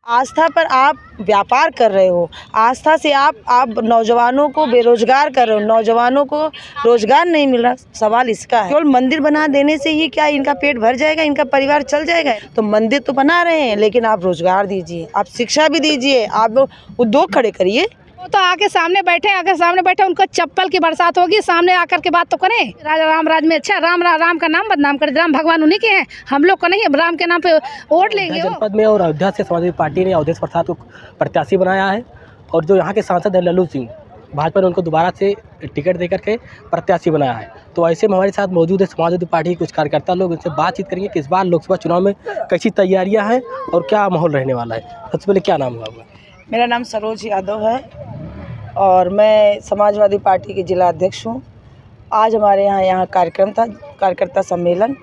आस्था पर आप व्यापार कर रहे हो, आस्था से आप नौजवानों को बेरोजगार कर रहे हो, नौजवानों को रोजगार नहीं मिल रहा। सवाल इसका है, केवल मंदिर बना देने से ही क्या इनका पेट भर जाएगा, इनका परिवार चल जाएगा? तो मंदिर तो बना रहे हैं, लेकिन आप रोजगार दीजिए, आप शिक्षा भी दीजिए, आप उद्योग खड़े करिए। वो तो आके सामने बैठे, अगर सामने बैठे उनको चप्पल की बरसात होगी, सामने आकर के बात तो करें। राजा राम राज में अच्छा राम का नाम बदनाम कर, राम भगवान उन्हीं के हैं, हम लोग को नहीं है। राम के नाम पे वोट लेंगे। जनपद में और अयोध्या से समाजवादी पार्टी ने अवधेश प्रसाद को प्रत्याशी बनाया है और जो यहाँ के सांसद हैं लल्लू सिंह, भाजपा ने उनको दोबारा से टिकट देकर के प्रत्याशी बनाया है। तो ऐसे में हमारे साथ मौजूद है समाजवादी पार्टी के कुछ कार्यकर्ता लोग, उनसे बातचीत करेंगे कि इस बार लोकसभा चुनाव में कैसी तैयारियां हैं और क्या माहौल रहने वाला है। सबसे पहले क्या नाम है आपका? मेरा नाम सरोज यादव है और मैं समाजवादी पार्टी के जिला अध्यक्ष हूँ। आज हमारे यहाँ कार्यक्रम था, कार्यकर्ता सम्मेलन।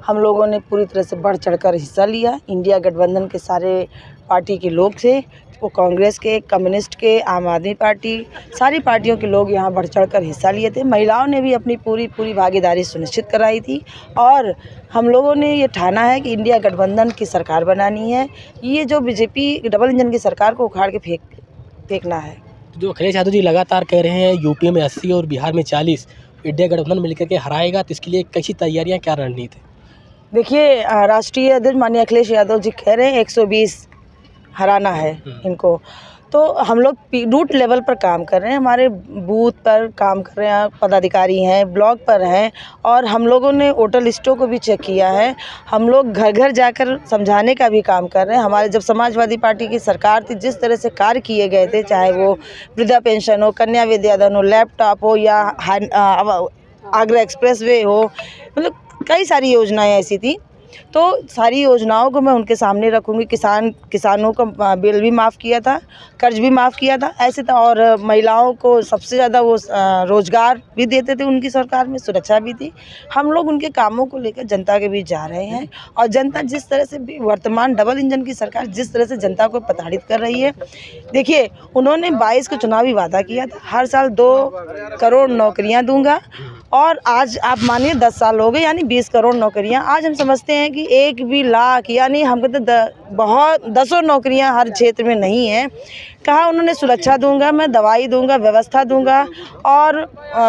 हम लोगों ने पूरी तरह से बढ़ चढ़कर हिस्सा लिया। इंडिया गठबंधन के सारे पार्टी के लोग थे, वो कांग्रेस के, कम्युनिस्ट के, आम आदमी पार्टी, सारी पार्टियों के लोग यहाँ बढ़ चढ़कर हिस्सा लिए थे। महिलाओं ने भी अपनी पूरी भागीदारी सुनिश्चित कराई थी और हम लोगों ने ये ठाना है कि इंडिया गठबंधन की सरकार बनानी है। ये जो बीजेपी डबल इंजन की सरकार को उखाड़ के फेंकना है। जो अखिलेश यादव जी लगातार कह रहे हैं यूपी में 80 और बिहार में 40 इंडिया गठबंधन मिलकर के हराएगा, तो इसके लिए कैसी तैयारियां, क्या रणनीति? देखिए, राष्ट्रीय अध्यक्ष माननीय अखिलेश यादव जी कह रहे हैं 120 हराना है इनको। तो हम लोग रूट लेवल पर काम कर रहे हैं, हमारे बूथ पर काम कर रहे हैं, पदाधिकारी हैं, ब्लॉक पर हैं और हम लोगों ने वोटर लिस्टों को भी चेक किया है। हम लोग घर घर जाकर समझाने का भी काम कर रहे हैं। हमारे जब समाजवादी पार्टी की सरकार थी, जिस तरह से कार्य किए गए थे, चाहे वो वृद्धा पेंशन हो, कन्या विद्याधन हो, लैपटॉप हो या आगरा एक्सप्रेस वे हो, मतलब कई सारी योजनाएँ ऐसी थी। तो सारी योजनाओं को मैं उनके सामने रखूँगी। किसानों का बिल भी माफ़ किया था, कर्ज भी माफ़ किया था, ऐसे था। और महिलाओं को सबसे ज़्यादा वो रोज़गार भी देते थे, उनकी सरकार में सुरक्षा भी थी। हम लोग उनके कामों को लेकर जनता के बीच जा रहे हैं और जनता जिस तरह से वर्तमान डबल इंजन की सरकार जिस तरह से जनता को प्रताड़ित कर रही है। देखिए, उन्होंने 22 को चुनावी वादा किया था, हर साल 2 करोड़ नौकरियाँ दूँगा और आज आप मानिए 10 साल हो गए, यानी 20 करोड़ नौकरियां। आज हम समझते हैं कि 1 भी लाख, यानी हमको तो बहुत दसों नौकरियां हर क्षेत्र में नहीं है। कहा उन्होंने सुरक्षा दूंगा, मैं दवाई दूंगा, व्यवस्था दूंगा और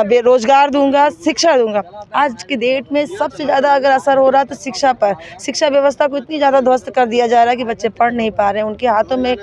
बेरोजगार दूंगा, शिक्षा दूंगा। आज की डेट में सबसे ज़्यादा अगर असर हो रहा है तो शिक्षा पर। शिक्षा व्यवस्था को इतनी ज़्यादा ध्वस्त कर दिया जा रहा है कि बच्चे पढ़ नहीं पा रहे हैं, उनके हाथों में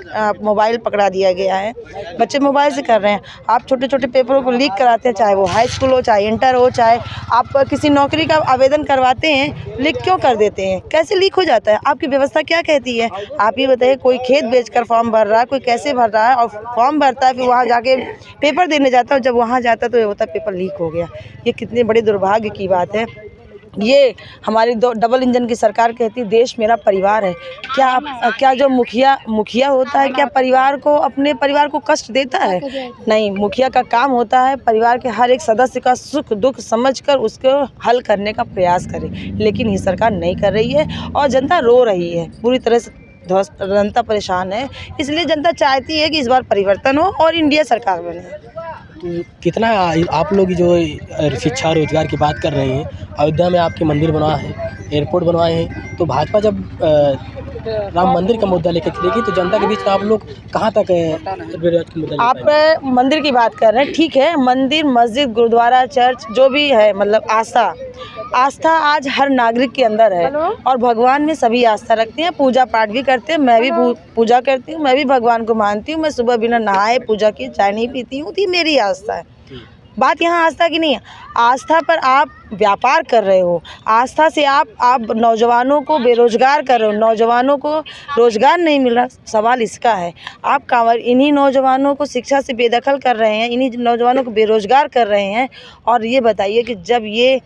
मोबाइल पकड़ा दिया गया है, बच्चे मोबाइल से कर रहे हैं। आप छोटे छोटे पेपरों को लीक कराते हैं, चाहे वो हाई स्कूल हो, चाहे इंटर हो, चाहे आप किसी नौकरी का आवेदन करवाते हैं, लीक क्यों कर देते हैं? कैसे लीक हो जाता है? आपकी व्यवस्था क्या कहती है? आप ही बताइए, कोई खेत बेचकर फॉर्म भर रहा है, कोई कैसे भर रहा है और फॉर्म भरता है, फिर वहाँ जाके पेपर देने जाता है, जब वहाँ जाता है तो ये होता है पेपर लीक हो गया। ये कितने बड़े दुर्भाग्य की बात है। ये हमारी डबल इंजन की सरकार कहती है देश मेरा परिवार है। क्या जो मुखिया होता है, क्या परिवार को, अपने परिवार को कष्ट देता है? नहीं, मुखिया का काम होता है परिवार के हर एक सदस्य का सुख दुख समझकर उसको हल करने का प्रयास करे, लेकिन ये सरकार नहीं कर रही है और जनता रो रही है, पूरी तरह से जनता परेशान है। इसलिए जनता चाहती है कि इस बार परिवर्तन हो और इंडिया सरकार बने। तो कितना आप लोग जो शिक्षा रोजगार की बात कर रहे हैं, अयोध्या में आपके मंदिर बनवा है, एयरपोर्ट बनवाए हैं, तो भाजपा जब राम मंदिर का मुद्दा लेकर चलेगी तो जनता के बीच आप लोग कहाँ तक आप मंदिर की बात कर रहे हैं, ठीक है, मंदिर, मस्जिद, गुरुद्वारा, चर्च, जो भी है, मतलब आस्था आज हर नागरिक के अंदर है और भगवान में सभी आस्था रखते हैं, पूजा पाठ भी करते हैं। मैं भी पूजा करती हूँ, मैं भी भगवान को मानती हूँ। मैं सुबह बिना नहाए पूजा किए चाय नहीं पीती हूँ, थी मेरी आस्था है। बात यहाँ आस्था की नहीं है, आस्था पर आप व्यापार कर रहे हो, आस्था से आप नौजवानों को बेरोजगार कर रहे हो, नौजवानों को रोजगार नहीं मिल रहा। सवाल इसका है, आप इन्हीं नौजवानों को शिक्षा से बेदखल कर रहे हैं, इन्हीं नौजवानों को बेरोजगार कर रहे हैं। और ये बताइए कि जब ये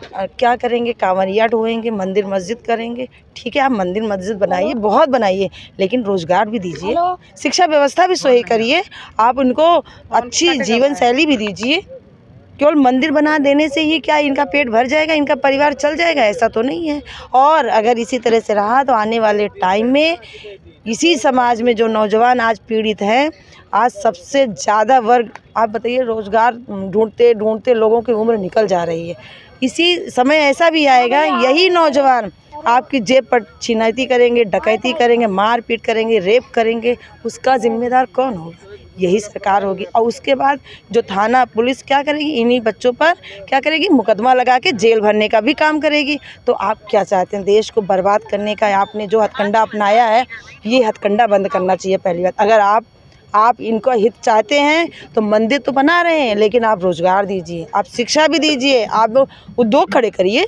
क्या करेंगे? कांवरिया ढोएंगे, मंदिर मस्जिद करेंगे। ठीक है, आप मंदिर मस्जिद बनाइए, बहुत बनाइए, लेकिन रोजगार भी दीजिए, शिक्षा व्यवस्था भी सही करिए, आप उनको अच्छी जीवन शैली भी दीजिए। केवल मंदिर बना देने से ही क्या इनका पेट भर जाएगा, इनका परिवार चल जाएगा? ऐसा तो नहीं है। और अगर इसी तरह से रहा तो आने वाले टाइम में इसी समाज में जो नौजवान आज पीड़ित हैं, आज सबसे ज़्यादा वर्ग, आप बताइए, रोज़गार ढूंढते ढूंढते लोगों की उम्र निकल जा रही है। इसी समय ऐसा भी आएगा, यही नौजवान आपकी जेब पर छिनैती करेंगे, डकैती करेंगे, मारपीट करेंगे, रेप करेंगे, उसका जिम्मेदार कौन होगा? यही सरकार होगी। और उसके बाद जो थाना पुलिस क्या करेगी, इन्हीं बच्चों पर क्या करेगी, मुकदमा लगा के जेल भरने का भी काम करेगी। तो आप क्या चाहते हैं? देश को बर्बाद करने का आपने जो हथकंडा अपनाया है, ये हथकंडा बंद करना चाहिए पहली बात। अगर आप इनको हित चाहते हैं तो मंदिर तो बना रहे हैं, लेकिन आप रोजगार दीजिए, आप शिक्षा भी दीजिए, आप उद्योग खड़े करिए,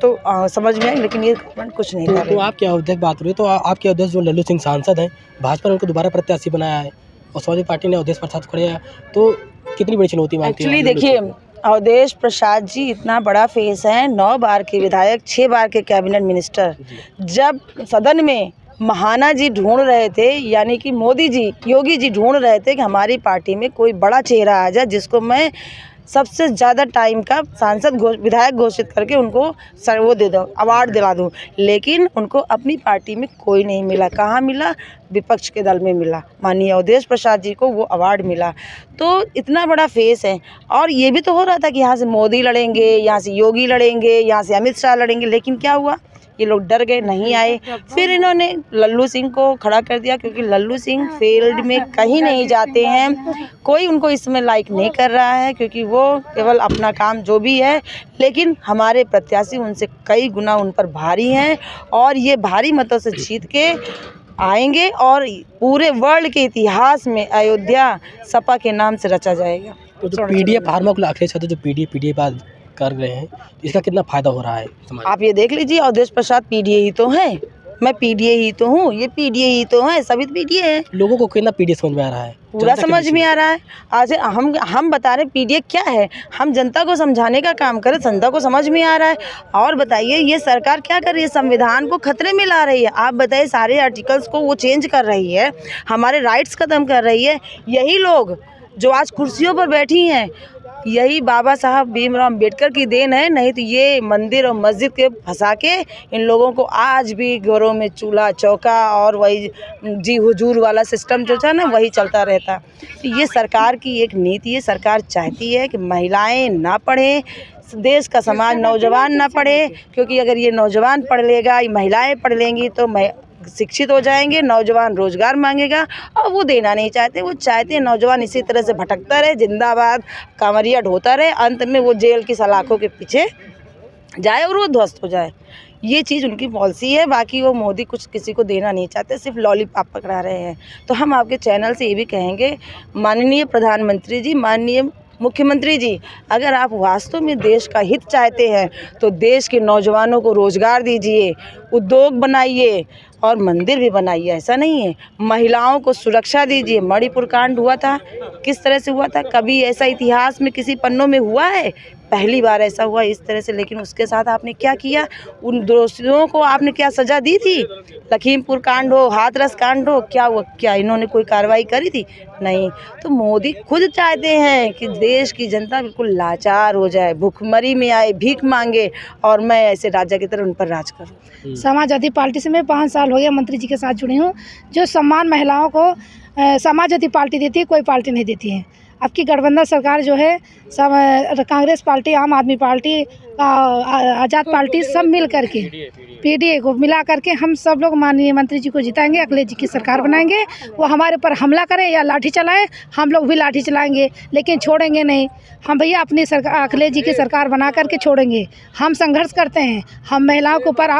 तो समझ में आए। लेकिन ये गवर्नमेंट कुछ नहीं कर रही। तो आप क्या उद्देश्य बात हो रही है, तो आपके उद्देश्य जो लल्लू सिंह सांसद हैं, भाजपा ने उनको दोबारा प्रत्याशी बनाया है और समाजवादी पार्टी ने अवधेश प्रसाद खड़े हैं, तो कितनी बड़ी चुनौती मानती है? एक्चुअली देखिए, अवधेश प्रसाद जी इतना बड़ा फेस है, 9 बार के विधायक, 6 बार के कैबिनेट मिनिस्टर। जब सदन में महाना जी ढूंढ रहे थे, यानी कि मोदी जी, योगी जी ढूंढ रहे थे कि हमारी पार्टी में कोई बड़ा चेहरा आ जाए जिसको मैं सबसे ज़्यादा टाइम का सांसद विधायक घोषित करके उनको वो दे दूँ, अवार्ड दिला दूँ, लेकिन उनको अपनी पार्टी में कोई नहीं मिला। कहाँ मिला? विपक्ष के दल में मिला। माननीय अवधेश प्रसाद जी को वो अवार्ड मिला। तो इतना बड़ा फेस है। और ये भी तो हो रहा था कि यहाँ से मोदी लड़ेंगे, यहाँ से योगी लड़ेंगे, यहाँ से अमित शाह लड़ेंगे, लेकिन क्या हुआ? ये लोग डर गए, नहीं आए। फिर इन्होंने लल्लू सिंह को खड़ा कर दिया, क्योंकि लल्लू सिंह फील्ड में कहीं नहीं जाते हैं, कोई उनको इसमें लाइक नहीं कर रहा है, क्योंकि वो केवल अपना काम जो भी है। लेकिन हमारे प्रत्याशी उनसे कई गुना उन पर भारी हैं, और ये भारी मतों से जीत के आएंगे, और पूरे वर्ल्ड के इतिहास में अयोध्या सपा के नाम से रचा जाएगा। तो जो पीडीएफ फार्मूला अखिलेश यादव जो पीडीए बात कर रहे हैं, इसका कितना फायदा हो रहा है समाज? आप ये देख लीजिए, अवधेश प्रसाद पीडीए ही तो है, मैं पीडीए ही तो हूँ, ये पीडीए ही तो है, सभी पीडीए हैं। लोगों को कितना पीडीए समझ में आ रहा है? पूरा समझ में आ रहा है। आज हम बता रहे पीडीए क्या है, हम जनता को समझाने का काम करें, जनता को समझ में आ रहा है। और बताइए, ये सरकार क्या कर रही है? संविधान को खतरे में ला रही है। आप बताइए, सारे आर्टिकल्स को वो चेंज कर रही है, हमारे राइट्स खत्म कर रही है। यही लोग जो आज कुर्सियों पर बैठी हैं, यही बाबा साहब भीमराव अम्बेडकर की देन है। नहीं तो ये मंदिर और मस्जिद के फंसा के इन लोगों को आज भी घरों में चूल्हा चौका और वही जी हुजूर वाला सिस्टम जो था ना, वही चलता रहता। तो ये सरकार की एक नीति है। सरकार चाहती है कि महिलाएं ना पढ़ें, देश का समाज नौजवान ना पढ़े, क्योंकि अगर ये नौजवान पढ़ लेगा, ये महिलाएं पढ़ लेंगी तो शिक्षित हो जाएंगे, नौजवान रोजगार मांगेगा, और वो देना नहीं चाहते। वो चाहते हैं नौजवान इसी तरह से भटकता रहे, जिंदाबाद कांवरिया ढोता रहे, अंत में वो जेल की सलाखों के पीछे जाए और वो ध्वस्त हो जाए। ये चीज़ उनकी पॉलिसी है। बाकी वो मोदी कुछ किसी को देना नहीं चाहते, सिर्फ लॉलीपॉप पकड़ा रहे हैं। तो हम आपके चैनल से ये भी कहेंगे, माननीय प्रधानमंत्री जी, माननीय मुख्यमंत्री जी, अगर आप वास्तव में देश का हित चाहते हैं तो देश के नौजवानों को रोज़गार दीजिए, उद्योग बनाइए और मंदिर भी बनाइए। ऐसा नहीं है, महिलाओं को सुरक्षा दीजिए। मणिपुर कांड हुआ था, किस तरह से हुआ था? कभी ऐसा इतिहास में किसी पन्नों में हुआ है? पहली बार ऐसा हुआ इस तरह से। लेकिन उसके साथ आपने क्या किया? उन दोषियों को आपने क्या सज़ा दी थी? लखीमपुर कांड हो, हाथरस कांड हो, क्या इन्होंने कोई कार्रवाई करी थी? नहीं। तो मोदी खुद चाहते हैं कि देश की जनता बिल्कुल लाचार हो जाए, भूखमरी में आए, भीख मांगे, और मैं ऐसे राजा की तरह उन पर राज करूँ। समाजवादी पार्टी से मैं 5 साल हो गया मंत्री जी के साथ जुड़ी हूँ। जो सम्मान महिलाओं को समाजवादी पार्टी देती है, कोई पार्टी नहीं देती है। अब की गठबंधन सरकार जो है, सब कांग्रेस पार्टी, आम आदमी पार्टी, आज़ाद पार्टी, सब मिल करके पीडीए को मिला करके हम सब लोग माननीय मंत्री जी को जिताएंगे, अखिलेश जी की सरकार बनाएंगे। वो हमारे ऊपर हमला करे या लाठी चलाए, हम लोग भी लाठी चलाएंगे, लेकिन छोड़ेंगे नहीं। हम भैया अपनी सरकार, अखिलेश जी की सरकार बना करके छोड़ेंगे। हम संघर्ष करते हैं, हम महिलाओं के ऊपर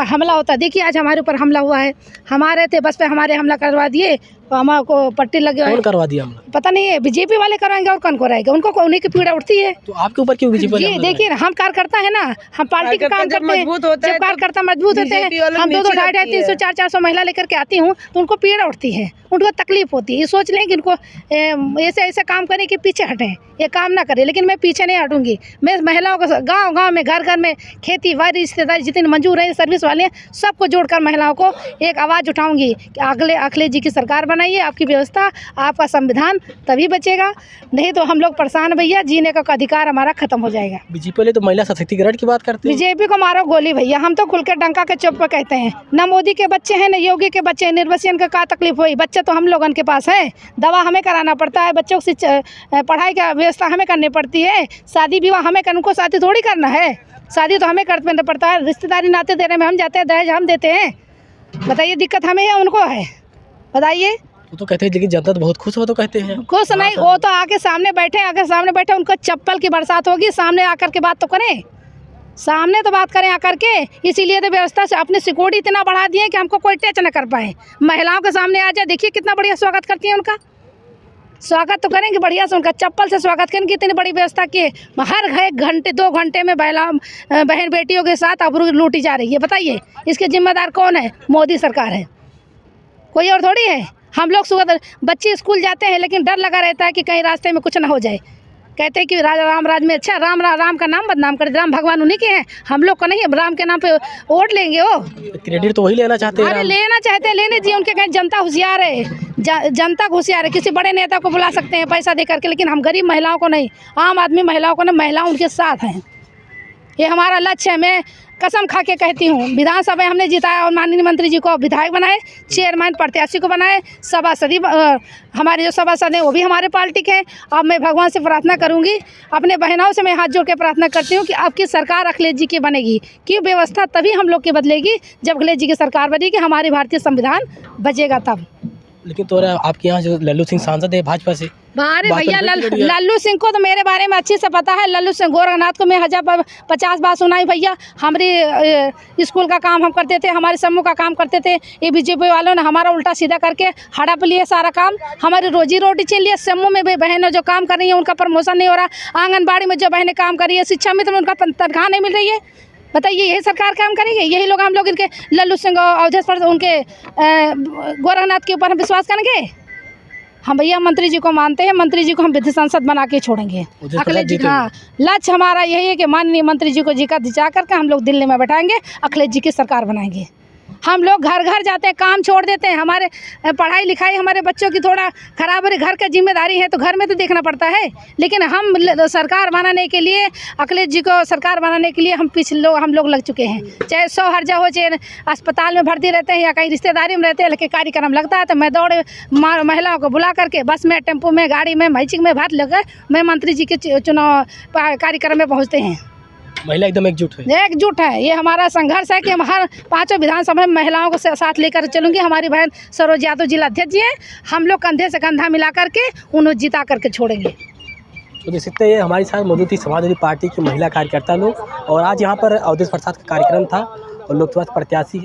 हमला होता है। देखिए आज हमारे ऊपर हमला हुआ है, हमारे थे बस पे हमारे हमला करवा दिए, तो हमारे पट्टी लगे। कौन करवा दिया हमला? पता नहीं है, बीजेपी वाले करवाएंगे और कौन कराएगा? उनको उन्हीं की पीड़ा उठती है। तो आपके ऊपर क्यों बीजेपी वाले? देखिए हम कार्यकर्ता है ना, हम पार्टी का काम करते हैं। जब कार्यकर्ता मजबूत होते हैं, हम 2-2, 250, 300, 400 महिला लेकर के आती हूँ, तो उनको पीड़ा उठती है, उनको तकलीफ होती है। ये सोच लें कि इनको ऐसे काम करने के पीछे हटें, ये काम ना करें। लेकिन मैं पीछे नहीं हटूंगी। मैं महिलाओं को गाँव में, घर में, खेती बाड़ी, रिश्तेदारी जितने मंजूर हैं, सर्विस वाले हैं, सबको जोड़कर महिलाओं को एक आवाज़ उठाऊंगी कि अखिलेश जी की सरकार बनाइए, आपकी व्यवस्था, आपका संविधान, तभी बचेगा। नहीं तो हम लोग परेशान भैया, जीने का अधिकार हमारा खत्म हो जाएगा। बीजेपी वाले तो महिला सशक्तिकरण की बात करते हैं। बीजेपी को मारो गोली भैया, हम तो खुल के डंका के चुप पे कहते हैं। न मोदी के बच्चे हैं, न योगी के बच्चे हैं। निर्वाचन का क्या तकलीफ हुई? बच्चे तो हम लोगन के पास है, दवा हमें कराना पड़ता है, बच्चों की पढ़ाई का व्यवस्था हमें करनी पड़ती है, शादी विवाह हमें उनको शादी थोड़ी करना है। शादी तो हमें करना पड़ता है, रिश्तेदारी नाते देने में हम जाते हैं, दहेज हम देते हैं। बताइए दिक्कत हमें है उनको है? बताइए। वो तो कहते हैं लेकिन जनता तो बहुत खुश हो, तो कहते हैं खुश नहीं, वो तो आके सामने बैठे उनको चप्पल की बरसात होगी, सामने आकर के बात तो करें, सामने तो बात करें आकर के। इसीलिए तो व्यवस्था से अपनी सिक्योरिटी इतना बढ़ा दिए कि हमको कोई टच न कर पाए। महिलाओं के सामने आ जाए, देखिए कितना बढ़िया स्वागत करती है उनका। स्वागत तो करेंगे बढ़िया से, उनका चप्पल से स्वागत करेंगे। इतनी बड़ी व्यवस्था की है, हर 1 घंटे 2 घंटे में बहन बेटियों के साथ अबरू लूटी जा रही है। बताइए इसके जिम्मेदार कौन है? मोदी सरकार है, कोई और थोड़ी है। हम लोग सुबह बच्चे स्कूल जाते हैं लेकिन डर लगा रहता है कि कहीं रास्ते में कुछ ना हो जाए। कहते हैं कि राम राज में अच्छा, राम का नाम बदनाम कर, राम भगवान उन्हीं के हैं, हम लोग को नहीं है। राम के नाम पे वोट लेंगे, वो क्रेडिट तो वही लेना चाहते हैं। अरे लेना चाहते हैं, लेने दिए। उनके कहीं जनता होशियार है, जनता होशियार है। किसी बड़े नेता को बुला सकते हैं पैसा दे करके, लेकिन हम गरीब महिलाओं को नहीं, आम आदमी महिलाओं को नहीं। महिलाओं उनके साथ हैं, ये हमारा लक्ष्य है। मैं कसम खा के कहती हूँ, विधानसभा में हमने जिताया और माननीय मंत्री जी को विधायक बनाए, चेयरमैन प्रत्याशी को बनाए, सभासद हमारे जो सभासद हैं वो भी हमारे पार्टी के हैं। अब मैं भगवान से प्रार्थना करूँगी, अपने बहनों से मैं हाथ जोड़ के प्रार्थना करती हूँ कि आपकी सरकार अखिलेश जी की बनेगी, कि व्यवस्था तभी हम लोग की बदलेगी जब अखिलेश जी की सरकार बनेगी, हमारी भारतीय संविधान बचेगा तब। लेकिन तो आपके यहाँ जो लल्लू सिंह सांसद है भाजपा से, अरे भैया लल्लू सिंह को तो मेरे बारे में अच्छे से पता है। लल्लू सिंह गोरखनाथ को मैं 1050 बार सुनाई भैया। हमारी स्कूल का काम हम करते थे, हमारे समूह का काम करते थे। ये बीजेपी वालों ने हमारा उल्टा सीधा करके हड़प लिए सारा काम, हमारी रोजी रोटी छीन लिया। समूह में भी बहनें जो काम कर रही हैं उनका प्रमोशन नहीं हो रहा, आंगनबाड़ी में जो बहनें काम कर रही है, शिक्षा मित्र में उनका तनख्वाह नहीं मिल रही है। बताइए यही सरकार काम करेंगे? यही लोग हम लोग इनके लल्लू सिंह अवधेश पर उनके गोरखनाथ के ऊपर हम विश्वास करेंगे? हम भैया मंत्री जी को मानते हैं, मंत्री जी को हम विधि सांसद बना के छोड़ेंगे। अखिलेश जी, हाँ, लक्ष्य हमारा यही है कि माननीय मंत्री जी को जिता करके हम लोग दिल्ली में बैठाएंगे, अखिलेश जी की सरकार बनाएंगे। हम लोग घर घर जाते हैं, काम छोड़ देते हैं। हमारे पढ़ाई लिखाई हमारे बच्चों की थोड़ा खराब है, घर का जिम्मेदारी है तो घर में तो देखना पड़ता है। लेकिन हम सरकार बनाने के लिए, अखिलेश जी को सरकार बनाने के लिए हम लोग लग चुके हैं। चाहे 100 हर्जा हो, चाहे अस्पताल में भर्ती रहते हैं या कहीं रिश्तेदारी में रहते हैं, लेकिन कार्यक्रम लगता है तो मैं दौड़े महिलाओं को बुला करके बस में, टेम्पो में, गाड़ी में, मैजिक में भाग लेकर मैं मंत्री जी के चुनाव कार्यक्रम में पहुँचते हैं। महिला एकदम एकजुट है। ये हमारा संघर्ष है कि हम हर 5 विधानसभा में महिलाओं को साथ लेकर चलूंगी। हमारी बहन सरोज यादव जिला अध्यक्ष जी हैं, हम लोग कंधे से कंधा मिला करके उन्हें जिता करके छोड़ेंगे। तो देख सकते हैं हमारे साथ मौजूद थी समाजवादी पार्टी की महिला कार्यकर्ता लोग, और आज यहाँ पर अवधेश प्रसाद का कार्यक्रम था और लोकसभा प्रत्याशी